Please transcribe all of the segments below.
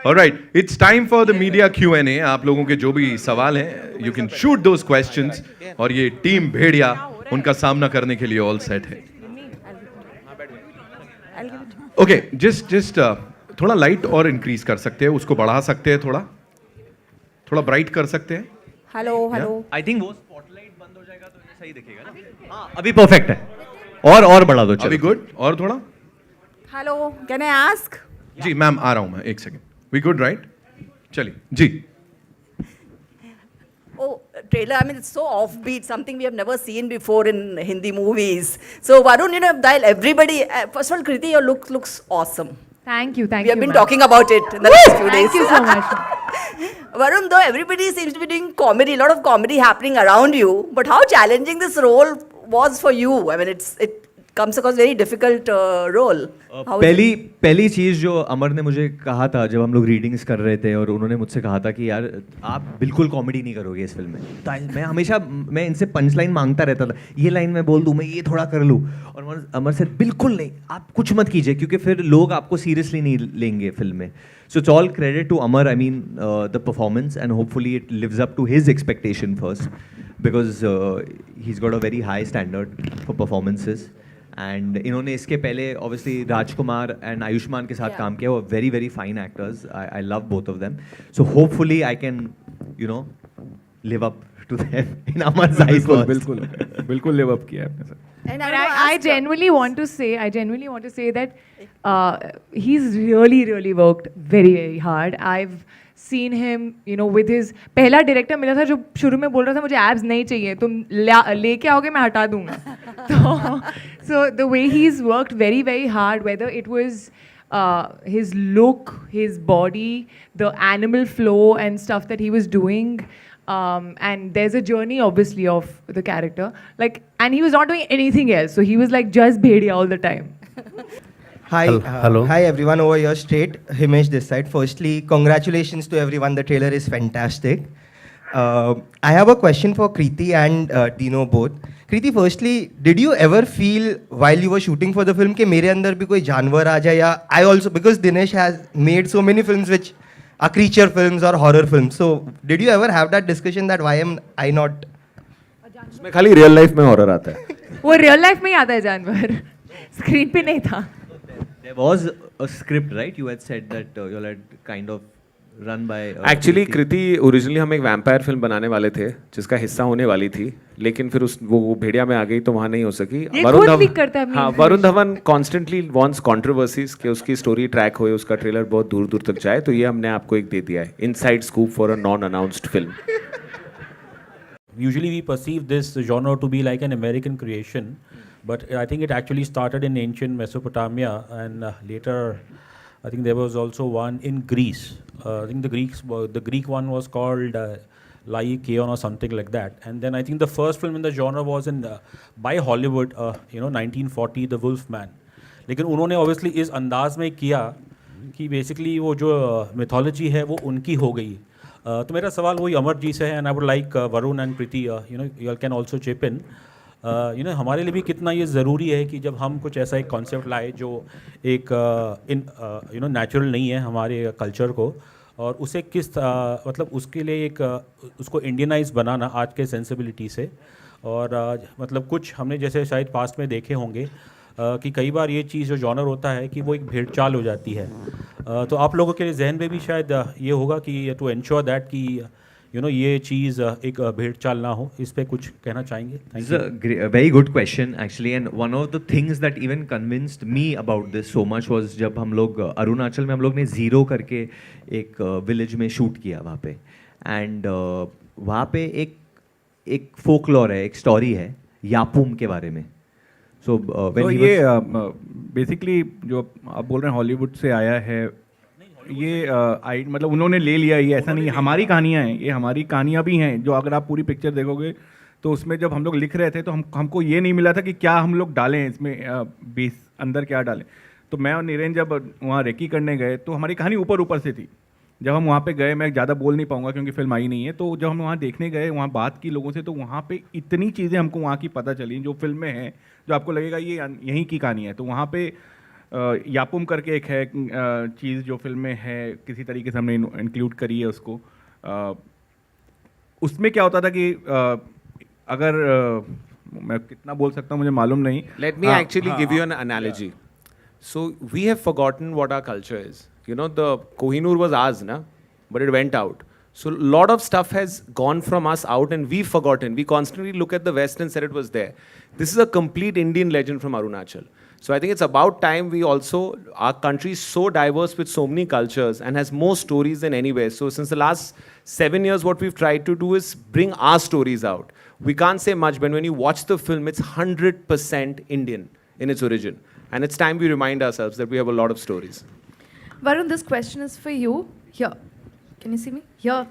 Alright, it's time for the media Q&A. आप लोगों के जो भी सवाल हैं, you can shoot those questions. और ये टीम भेड़िया उनका सामना करने के लिए all set है. Okay, just थोड़ा लाइट और इंक्रीज कर सकते हैं, उसको बढ़ा सकते हैं, थोड़ा ब्राइट कर सकते हैं. हेलो आई थिंक वो स्पॉटलाइट बंद हो जाएगा तो ये सही दिखेगा ना. हाँ अभी परफेक्ट है. और बढ़ा दो. अभी गुड. और थोड़ा. Hello can I ask? जी मैम आ रहा हूं मैं, एक सेकंड. We good right? चलिए जी. Oh, trailer, I mean, it's so offbeat, something we have never seen before in Hindi movies. So, Varun, while everybody, first of all, Kriti, your look looks awesome. Thank you. We have been talking about it in the last few days. Thank you so much. Varun, though everybody seems to be doing comedy, a lot of comedy happening around you, but how challenging this role was for you? I mean, it comes across very difficult role. How is it? पहली चीज़ जो अमर ने मुझे कहा था जब हम लोग readings कर रहे थे और उन्होंने मुझसे कहा था कि यार आप बिल्कुल कॉमेडी नहीं करोगे इस फिल्म में. तो मैं इनसे पंच लाइन मांगता रहता था, ये लाइन मैं बोल दूँ, मैं ये थोड़ा कर लूँ. और अमर से बिल्कुल नहीं, आप कुछ मत कीजिए क्योंकि फिर लोग आपको सीरियसली नहीं लेंगे फिल्म में. So it's all credit to Amar, I mean the performance, and hopefully it lives up to his expectation first because he's got a very high standard for performances. And इन्होंने इसके पहले obviously Rajkumar and Ayushman के साथ काम किया. वो very very fine actors. I love both of them. So hopefully I can live up to them in Amar's eyes first. बिल्कुल live up किया है आपने sir. And But want to I ask, genuinely want to say that he's really worked very very hard. I've seen him, with his पहला director मिला था जो शुरू में बोल रहा था मुझे एब्स नहीं चाहिए, तुम लेके आओगे मैं हटा दूंगा. So the way he's worked very hard, whether it was his look, his body, the animal flow and stuff that he was doing. And there's a journey obviously of the character, and he was not doing anything else, so he was like just Bhediya all the time. Hi, Hello. Hi everyone over here straight. Himesh this side. Firstly, congratulations to everyone. The trailer is fantastic. I have a question for Kriti and Tino both. Kriti, firstly, did you ever feel while you were shooting for the film कि मेरे अंदर भी कोई जानवर आ जाए? या I also, because Dinesh has made so many films which are creature films or horror films. So did you ever have that discussion that why am I not? उसमें खाली रियल लाइफ में हॉरर आता है. वो real life में ही आता है जानवर, स्क्रीन पे नहीं था. There was a script, right? You had said that you had kind of run by. Actually Kriti originally हम एक वैम्पायर फिल्म बनाने वाले थे जिसका हिस्सा होने वाली थी, लेकिन फिर वो भेड़िया में आ गई तो वहाँ नहीं हो सकी. Varun Dhawan constantly wants controversies कि उसकी स्टोरी ट्रैक होए, उसका ट्रेलर बहुत दूर दूर तक जाए, तो ये हमने आपको एक दे दिया है, inside scoop for a non announced film. Usually we perceive this genre to be like an American creation, but I think it actually started in ancient Mesopotamia, and later I think there was also one in Greece. I think the Greek one was called Lycaon or something like that. And then I think the first film in the genre was by Hollywood, 1940, The Wolf Man. लेकिन उन्होंने obviously इस अंदाज में किया कि basically वो जो mythology है वो उनकी हो गई. तो मेरा सवाल वही अमर जी से है, and I would like Varun and Preeti, you can also chip इन. हमारे लिए भी कितना ये ज़रूरी है कि जब हम कुछ ऐसा एक कॉन्सेप्ट लाए जो एक नेचुरल नहीं है हमारे कल्चर को, और उसे किस मतलब उसके लिए एक उसको इंडियनाइज बनाना आज के सेंसिबिलिटी से. और मतलब कुछ हमने जैसे शायद पास्ट में देखे होंगे कि कई बार ये चीज़ जो जॉनर होता है कि वो एक भेड़ चाल हो जाती है. तो आप लोगों के जहन में भी शायद ये होगा कि टू एंश्योर दैट कि ये चीज़ एक भेड़ चाल ना हो, इस पे कुछ कहना चाहेंगे? This is a very good question actually, and one of the things that even convinced me about this so much was जब हम लोग अरुणाचल में हम लोग ने ज़ीरो करके एक विलेज में शूट किया वहाँ पे, एंड वहाँ पे एक फोकलॉर है, एक स्टोरी है यापुम के बारे में. So ये बेसिकली जो आप बोल रहे हैं हॉलीवुड से आया है, ये मतलब उन्होंने ले लिया, ये ऐसा नहीं, हमारी कहानियाँ हैं, ये हमारी कहानियाँ भी हैं. जो अगर आप पूरी पिक्चर देखोगे तो उसमें जब हम लोग लिख रहे थे तो हमको ये नहीं मिला था कि क्या हम लोग डालें इसमें, बेस अंदर क्या डालें. तो मैं और नीरेन जब वहाँ रेकी करने गए तो हमारी कहानी ऊपर से थी. जब हम वहाँ पे गए, मैं ज़्यादा बोल नहीं पाऊँगा क्योंकि फिल्म आई नहीं है, तो जब हम वहाँ देखने गए, वहाँ बात की लोगों से, तो वहाँ पे इतनी चीज़ें हमको वहाँ की पता चली जो फिल्म में हैं, जो आपको लगेगा ये यहीं की कहानी है. तो वहाँ पे यापुम करके एक है चीज़ जो फिल्म में है, किसी तरीके से हमने इंक्लूड करी है उसको। उसमें क्या होता था कि अगर मैं कितना बोल सकता हूँ मुझे मालूम नहीं। Let me actually give you an analogy. So we have forgotten what our culture is. You know, the Kohinoor was ours, na? But it went out. So a lot of stuff has gone from us out and we've forgotten. We constantly look at the West and said it was there. This is a complete Indian legend from Arunachal. So I think it's about time we also, our country is so diverse with so many cultures and has more stories than anywhere. So since the last 7 years, what we've tried to do is bring our stories out. We can't say much, but when you watch the film, it's 100% Indian in its origin. And it's time we remind ourselves that we have a lot of stories. Varun, this question is for you. Here. Can you see me? Here.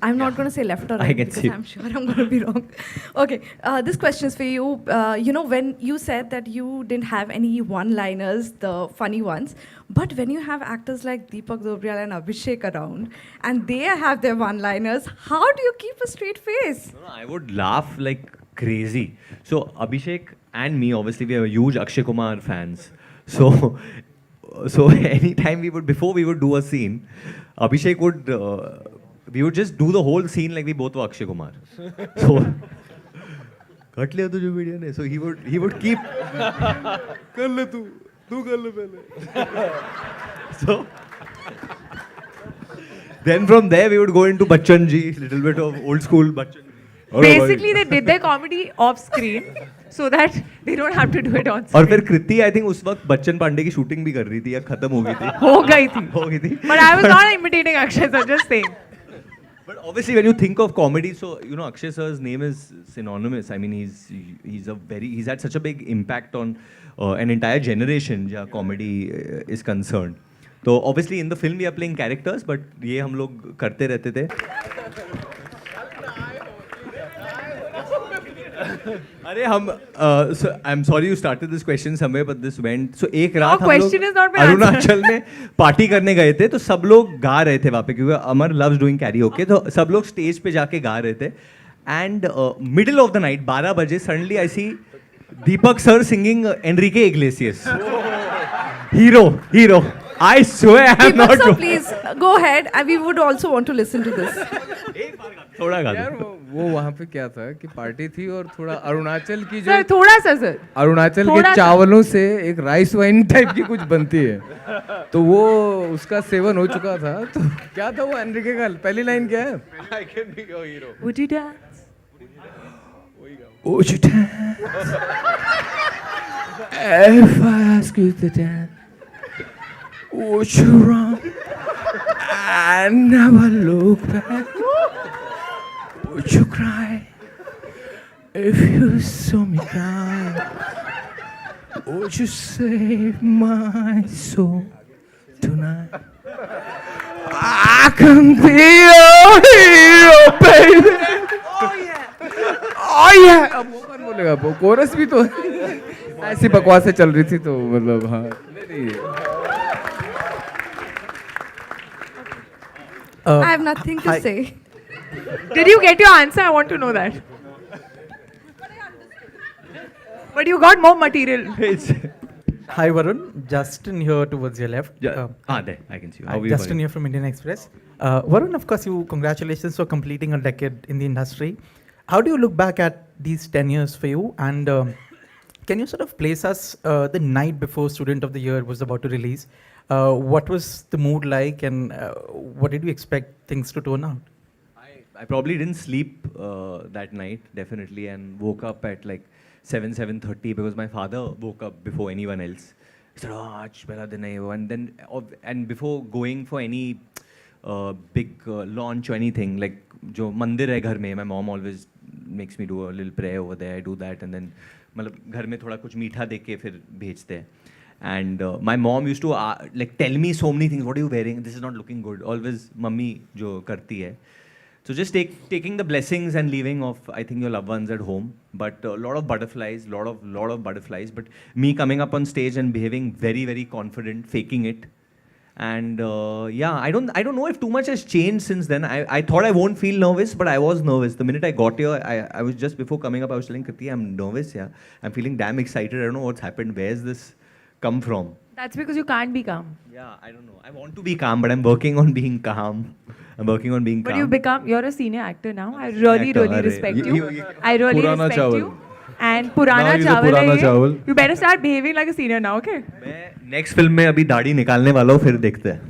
I'm not going to say left or right can because see. I'm sure I'm going to be wrong. Okay, this question is for you. You know, when you said that you didn't have any one-liners, the funny ones, but when you have actors like Deepak Dobriyal and Abhishek around, and they have their one-liners, how do you keep a straight face? No, I would laugh like crazy. So Abhishek and me, obviously, we are huge Akshay Kumar fans. So anytime before we would do a scene, Abhishek would, we would just do the whole scene like we both were Akshay Kumar. So, cut लिया तुझे media ने. So he would keep. कर ले तू कर ले पहले. So then from there we would go into Bachchan ji, little bit of old school Bachchan. Basically, they did their comedy off screen so that they don't have to do it on और screen. फिर कृति I think उस वक्त बच्चन पांडे की shooting भी कर रही थी या खत्म हो गई थी. हो गई थी. हो गई थी. But I was not imitating Akshay sir, just saying. But obviously, when you think of comedy, so you know Akshay sir's name is synonymous. I mean, he's had such a big impact on an entire generation जहाँ comedy is concerned. So obviously in the film we are playing characters, but ये हम लोग करते रहते थे. अरे हम so I'm sorry you started this question somewhere, but this went. So एक रात हम question is not लोग been answered. अरुणाचल में पार्टी करने गए थे, तो सब लोग गा रहे थे वहाँ पे क्योंकि अमर loves doing karaoke, तो सब लोग स्टेज पे जाके गा रहे थे. And middle of the night 12 बजे suddenly I see Deepak sir singing Enrique Iglesias. Hero. I swear I'm not. Deepak sir, please go ahead, and we would also want to listen to this. थोड़ा गा यार दो. वो वहाँ पे क्या था कि पार्टी थी और थोड़ा अरुणाचल की जो Sir, थोड़ा सा सर. अरुणाचल थोड़ा के सा। चावलों से एक राइस वाइन टाइप की कुछ बनती है, तो वो उसका सेवन हो चुका था. तो क्या था वो एनरिके का पहली लाइन क्या है? I can be your hero. Would you dance? Would you dance? If I ask you to dance, would you run and never look back? Would you cry if you saw me crying? Would you save my soul tonight? I can be your hero, baby. Oh yeah. अब वो कौन बोलेगा? वो coarse भी तो ऐसी बकवासें चल रही थी तो मतलब हाँ. I have nothing to say. Did you get your answer? I want to know that. But you got more material. Hi Varun, Justin here towards your left. There I can see you. How are you, Justin buddy? here from Indian Express. Varun, of course, congratulations for completing a decade in the industry. How do you look back at these 10 years for you? And can you sort of place us the night before Student of the Year was about to release? What was the mood like, and what did you expect things to turn out? I probably didn't sleep that night, definitely, and woke up at like 7:30 because my father woke up before anyone else. He said, "Oh, aaj pehla din hai wo." And then, and before going for any big launch or anything, like jo mandir hai ghar mein, my mom always makes me do a little prayer over there. I do that, and then मतलब घर में थोड़ा कुछ मीठा दे के फिर भेजते हैं. And my mom used to like tell me so many things. What are you wearing? This is not looking good. Always mummy जो करती है. So just taking the blessings and leaving of, I think, your loved ones at home. But a lot of butterflies, lot of butterflies. But me coming up on stage and behaving very, very confident, faking it. And yeah, I don't know if too much has changed since then. I thought I won't feel nervous, but I was nervous. The minute I got here, I was just before coming up, I was telling Kriti, I'm nervous, yeah. I'm feeling damn excited. I don't know what's happened. Where's this come from. That's because you can't be calm. Yeah, I don't know. I want to be calm, but I'm working on being calm. I'm working on being But calm. you're a senior actor now. I really, Actor, really अरे, respect you- you. you- I really Purana respect chawal. you. And Purana Now he's a Chawal Purana है ये. chawal. You better start behaving like a senior now, okay? मैं next film में अभी दाढ़ी निकालने वाला हूँ, फिर देखते हैं.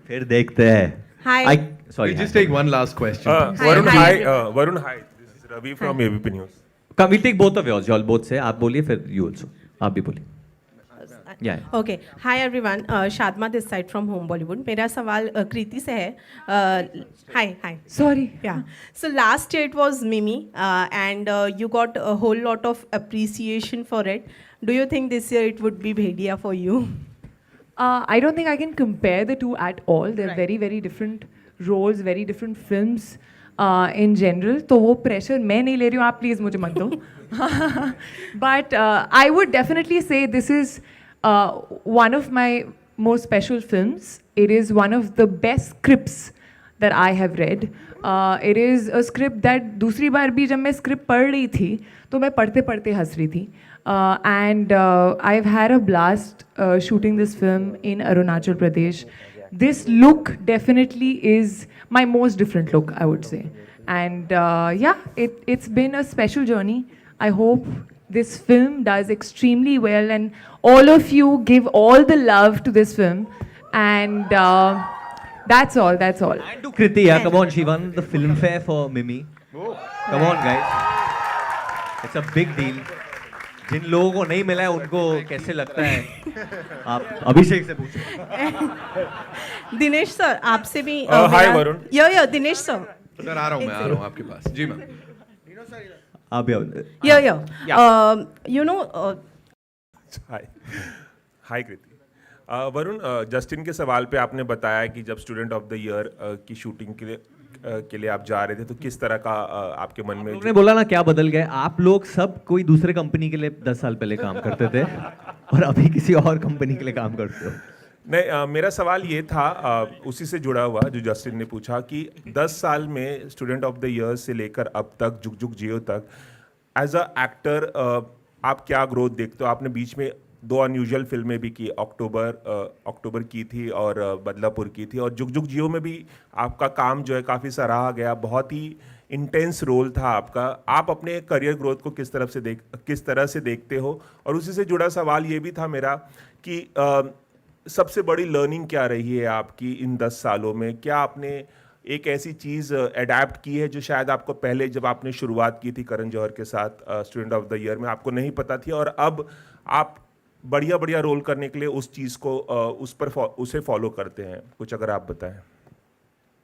फिर देखते हैं. Hi. Sorry. We just take one last question. Varun, hi. Varun, hi. This is Ravi from ABP News. Come, we take both of yours. You all both say. आप बोलिए फिर you also. आप भी बोलिए. Yeah. Okay. Hi everyone. Shadma this side from Home Bollywood. मेरा सवाल कृति से है. Hi. Sorry. Yeah. So last year it was Mimi, and you got a whole lot of appreciation for it. Do you think this year it would be Bhedia for you? I don't think I can compare the two at all. They're very, very different roles, very different films in general. तो वो pressure मैं नहीं ले रही हूँ, आप please मुझे मत दो. But I would definitely say this is one of my most special films. It is one of the best scripts that I have read. It is a script that दूसरी बार भी जब मैं script पढ़ रही थी तो मैं पढ़ते पढ़ते हंस रही थी. And I've had a blast shooting this film in Arunachal Pradesh. This look definitely is my most different look, I would say. And yeah, it's been a special journey. I hope this film does extremely well and all of you give all the love to this film. And that's all. And to Kriti, yeah, come on, she won the Filmfare for Mimi. Come on, guys. It's a big deal. जिन लोगों को नहीं मिला है उनको कैसे लगता है? आप अभिषेक से पूछो. दिनेश सर, आपसे भी. Hi Varun. यो दिनेश सर. सर आ रहा हूँ, मैं आ रहा हूँ आपके पास. जी मैम. आप भी आओ. यो. You know. Hi Kriti. Varun, Justin के सवाल पे आपने बताया कि जब स्टूडेंट ऑफ द ईयर की शूटिंग के लिए आप जा रहे थे तो किस तरह का आपके मन में. लोगों ने बोला ना क्या बदल गए. आप लोग सब कोई दूसरे कंपनी के लिए 10 साल पहले काम करते थे और अभी किसी और कंपनी के लिए काम करते हो. नहीं, मेरा सवाल ये था उसी से जुड़ा हुआ जो जस्टिन ने पूछा कि 10 साल में स्टूडेंट ऑफ द ईयर से लेकर अब तक जुग जुग जियो तक एज अ एक्टर आप क्या ग्रोथ देखते हो. आपने बीच में 2 अनयूजुअल फिल्में भी की, अक्टूबर की थी और बदलापुर की थी, और जुग जुग जियो में भी आपका काम जो है काफ़ी सराहा गया. बहुत ही इंटेंस रोल था आपका. आप अपने करियर ग्रोथ को किस तरह से देखते हो. और उसी से जुड़ा सवाल ये भी था मेरा कि सबसे बड़ी लर्निंग क्या रही है आपकी इन 10 सालों में. क्या आपने एक ऐसी चीज़ अडेप्ट की है जो शायद आपको पहले जब आपने शुरुआत की थी करण जौहर के साथ स्टूडेंट ऑफ द ईयर में आपको नहीं पता थी, और अब आप बढ़िया रोल करने के लिए उस चीज़ को उसे फॉलो करते हैं. कुछ अगर आप बताएं.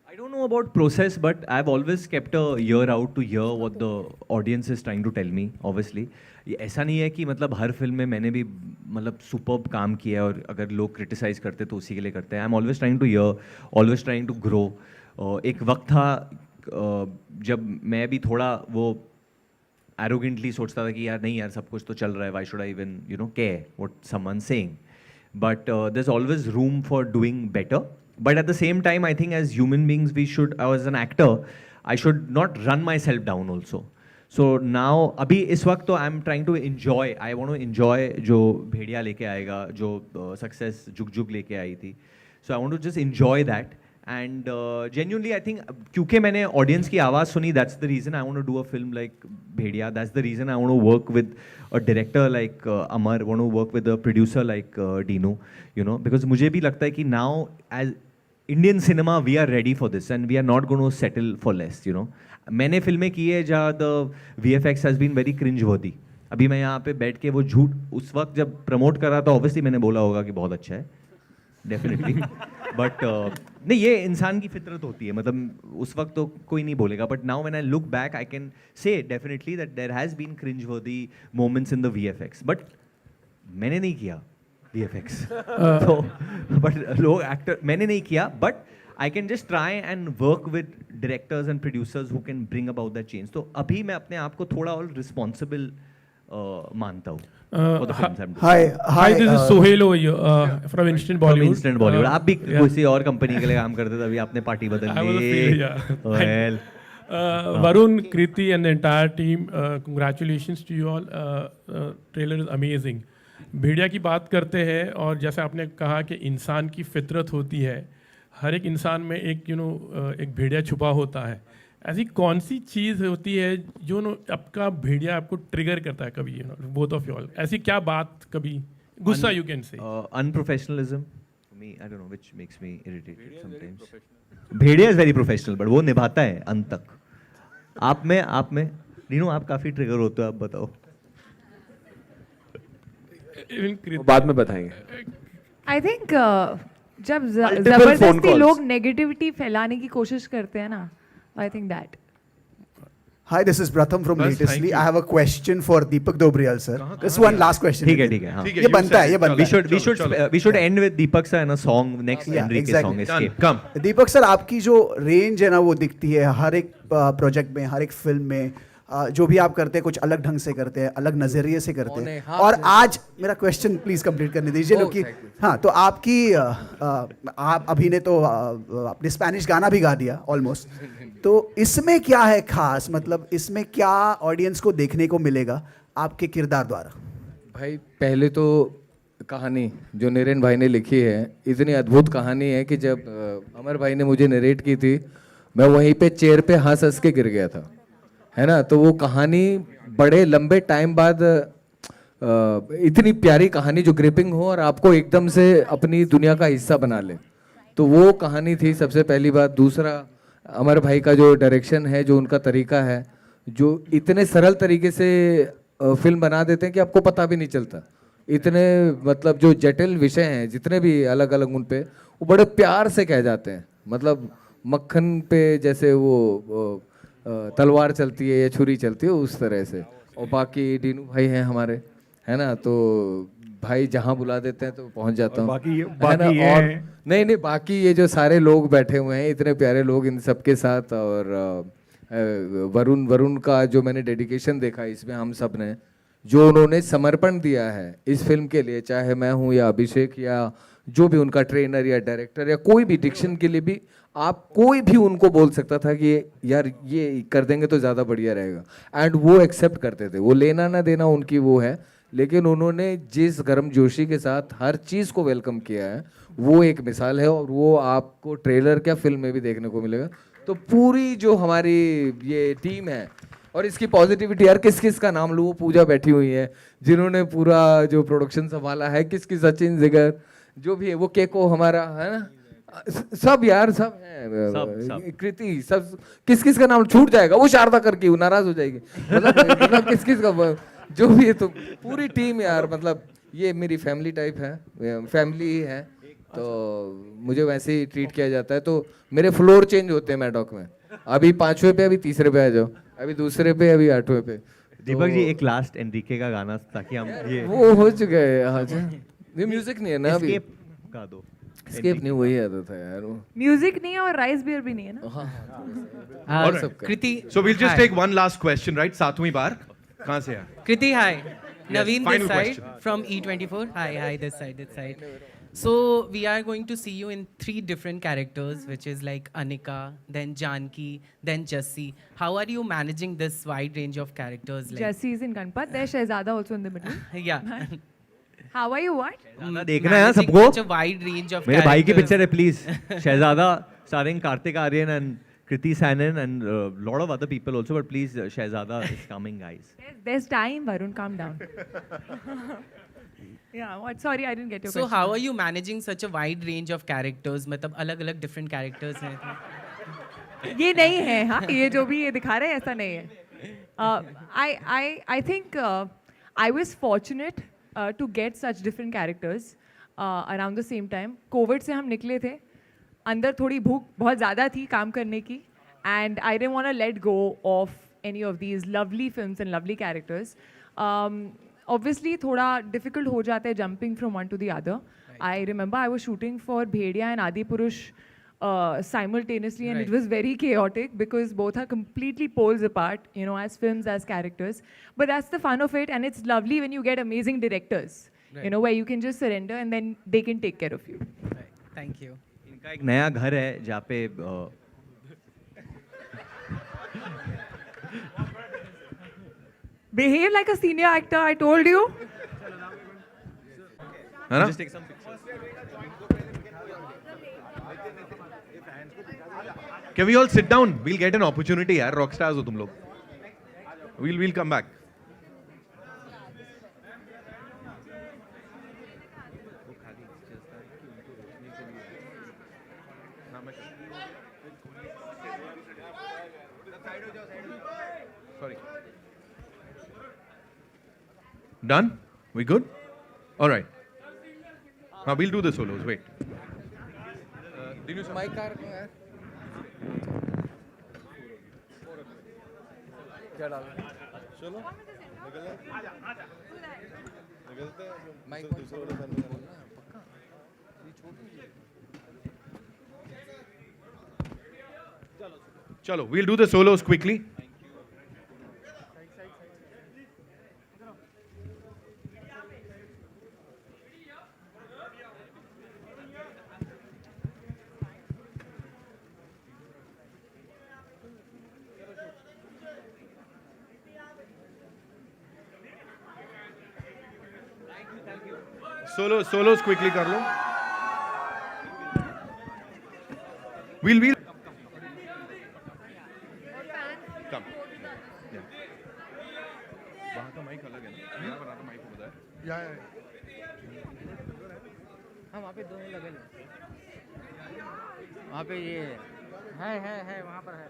I don't know about process, but I've always kept a ear out to hear what the audience is trying to tell me. Obviously, ये ऐसा नहीं है कि मतलब हर फिल्म में मैंने भी मतलब सुपर्ब काम किया है और अगर लोग क्रिटिसाइज करते तो उसी के लिए करते हैं. I am always trying to hear, always trying to grow. एक वक्त था जब मैं भी थोड़ा वो एरोगेंटली सोचता था कि यार नहीं यार सब कुछ तो चल रहा है, why should I even care what someone saying. But there is always room for doing better. But at the same time, I think as human beings, we should, as an actor, I should not run myself down also. So now, अभी इस वक्त तो I'm trying to enjoy. I want to enjoy जो भेड़िया लेके आएगा, जो success जुग जुग लेके आई थी. So I want to just enjoy that. And genuinely, I think क्योंकि मैंने audience की आवाज़ सुनी, that's the reason I want to do a film like Bhediya. That's the reason I want to work with a director like Amar. Want to work with a producer like Dino. Because मुझे भी लगता है कि now as Indian cinema we are ready for this and we are not going to settle for less. मैंने फिल्में की है जहाँ the VFX has been very cringe worthy. अभी मैं यहाँ पे बैठ के वो झूठ उस वक्त जब प्रमोट कर रहा था ऑब्वियसली मैंने बोला होगा कि बहुत अच्छा है डेफिनेटली. बट नहीं, ये इंसान की फितरत होती है, मतलब उस वक्त तो कोई नहीं बोलेगा. But now when I look back I can say definitely that there has been cringe worthy moments in the VFX. But मैंने नहीं किया VFX. तो बट लोग एक्टर मैंने नहीं किया, but I can just try and work with directors and producers who can bring about that change. तो अभी मैं अपने आप को थोड़ा और responsible मानता हूँ for the films I'm doing. Hi, this is Sohail over here from Instant Bollywood. From Instant Bollywood. आप भी किसी और कंपनी के लिए काम करते थे, अभी आपने पार्टी बदल ली. Well. Varun, Kriti and the entire team, congratulations to you all. Trailer is amazing. भेड़िया की बात करते हैं और जैसे आपने कहा कि इंसान की फितरत होती है, हर एक इंसान में एक एक भेड़िया छुपा होता है। ऐसी कौन सी चीज़ होती है जो आपका भेड़िया आपको ट्रिगर करता है कभी, बोथ ऑफ यू ऑल, ऐसी क्या बात कभी गुस्सा you can say? Unprofessionalism for me, I don't know, which makes me irritated sometimes. Bhediya is very professional, but वो निभाता है अंत तक। आप में नीनू, आप काफी ट्रिगर होते हो, आप बताओ। बाद में बताएंगे। आई थिंक जब phone जबरदस्ती calls. लोग नेगेटिविटी फैलाने की कोशिश करते हैं ना, I think that. Hi, this is Pratham from Bas, Latestly. thank you. I have a question for Deepak Dobriyal, sir. Just one last question. ठीक है हाँ। ये बनता है, ये बनता है। We should end with Deepak sir and a song next Yeah, Enrique exactly. song Escape. Come. Deepak sir, आपकी जो रेंज है ना वो दिखती है हर एक प्रोजेक्ट में, हर एक फिल्म में। जो भी आप करते हैं कुछ अलग ढंग से करते हैं, अलग नजरिए से करते हैं। और आज मेरा क्वेश्चन प्लीज कंप्लीट करने दीजिए, क्योंकि हाँ, तो आपकी आप अभी ने तो अपने स्पेनिश गाना भी गा दिया ऑलमोस्ट, तो इसमें क्या है खास, मतलब इसमें क्या ऑडियंस को देखने को मिलेगा आपके किरदार द्वारा? भाई पहले तो कहानी जो नरेन भाई ने लिखी है, इतनी अद्भुत कहानी है कि जब अमर भाई ने मुझे नरेट की थी, मैं वहीं पे चेयर पे हंस हंस के गिर गया था, है ना। तो वो कहानी बड़े लंबे टाइम बाद इतनी प्यारी कहानी जो ग्रिपिंग हो और आपको एकदम से अपनी दुनिया का हिस्सा बना ले, तो वो कहानी थी सबसे पहली बात। दूसरा, अमर भाई का जो डायरेक्शन है, जो उनका तरीका है, जो इतने सरल तरीके से फिल्म बना देते हैं कि आपको पता भी नहीं चलता। इतने मतलब जो जटिल विषय हैं जितने भी अलग अलग, उन पे वो बड़े प्यार से कह जाते हैं, मतलब मक्खन पे जैसे वो तलवार चलती है या छुरी चलती है उस तरह से। और बाकी डीनू भाई हैं हमारे, है ना, तो भाई जहाँ बुला देते हैं तो पहुँच जाता हूँ, है ना। और नहीं, बाकी ये जो सारे लोग बैठे हुए हैं, इतने प्यारे लोग, इन सबके साथ। और वरुण का जो मैंने डेडिकेशन देखा इसमें, हम सब ने जो उन्होंने समर्पण दिया है इस फिल्म के लिए, चाहे मैं हूँ या अभिषेक या जो भी उनका ट्रेनर या डायरेक्टर या कोई भी, डिक्शन के लिए भी आप कोई भी उनको बोल सकता था कि यार ये कर देंगे तो ज़्यादा बढ़िया रहेगा, एंड वो एक्सेप्ट करते थे। वो लेना ना देना उनकी वो है, लेकिन उन्होंने जिस गर्मजोशी के साथ हर चीज़ को वेलकम किया है, वो एक मिसाल है। और वो आपको ट्रेलर क्या फिल्म में भी देखने को मिलेगा। तो पूरी जो हमारी ये टीम है, और इसकी पॉजिटिविटी, यार किस किस का नाम लूँ, वो पूजा बैठी हुई है जिन्होंने पूरा जो प्रोडक्शन संभाला है, किसकी सचिन जिगर जो भी है, वो केको हमारा, है ना, सब यार सब है, कृति, सब किस किस का नाम छूट जाएगा, वो शारदा करके वो नाराज हो जाएगी, मतलब किस किस का जो भी है। तो पूरी टीम यार, मतलब ये मेरी फैमिली टाइप है, फैमिली है, तो मुझे वैसे ही ट्रीट किया जाता है। तो मेरे फ्लोर चेंज होते हैं मैडॉक में, अभी 5वें पे, अभी 3रे पे आ जाओ, अभी 2रे पे, अभी 8वें पे। दीपक जी, एक लास्ट एनरिके का गाना, ताकि हम ये वो हो चुका है। हाँ जी, ये म्यूजिक नहीं है ना अभी, गा दो। स्केप नहीं, वही आता था यार, वो म्यूजिक नहीं है और राइस बियर भी नहीं है ना। हाँ, All right. कृति, So we'll just take one last question, right? 7वीं बार कहाँ से है? Kriti, hi. Naveen final this side question. from E24. Hi, this side. So we are going to see you in 3 different characters, which is like Anika, then Janki, then Jassi. How are you managing this wide range of characters? Like, Jassi is in Ganpat. There's Shehzada also in the middle. yeah. How are you? What? देखना है ना Managing सबको। such a wide range of मेरे भाई की characters. Picture है please. Shehzada starring Kartik Aaryan and Kriti Sanon and lot of other people also, but please Shehzada is coming, guys. There's time, Varun. Calm down. Yeah. What? Sorry, I didn't get your So question. how are you managing such a wide range of characters? मतलब अलग-अलग different characters हैं तो। ये नहीं है, हाँ, ये जो भी ये दिखा रहे हैं ऐसा नहीं है। I think I was fortunate to get such different characters around the same time. Covid से हम निकले थे, अंदर थोड़ी भूख बहुत ज़्यादा थी काम करने की, and I didn't want to let go of any of these lovely films and lovely characters. Obviously थोड़ा difficult हो जाता है jumping from one to the other. I remember I was shooting for Bhediya and Adipurush simultaneously, and it was very chaotic because both are completely poles apart, you know, as films, as characters. But that's the fun of it, and it's lovely when you get amazing directors, you know, where you can just surrender and then they can take care of you. Thank you. इनका एक नया घर है जहाँ पे Behave like a senior actor, I told you. है ना? Just take some pictures. Can we all sit down? We'll get an opportunity यार, rock stars हो तुम लोग. We'll come back. Sorry. Done? We good? All right. We'll do the solos. Wait. Mic car को यार क्या डाल चलो निकलते माइक दूसरे वाले फैन में बोलना पक्का ये छोटी Chalo, we'll do the solos quickly. Solos quickly कर लो. We'll come. Yeah. वहाँ का माइक अलग है ना? यहाँ पर आता माइक उधर. या हाँ वहाँ पे दोनों लगे हैं वहाँ पे ये है वहाँ पर है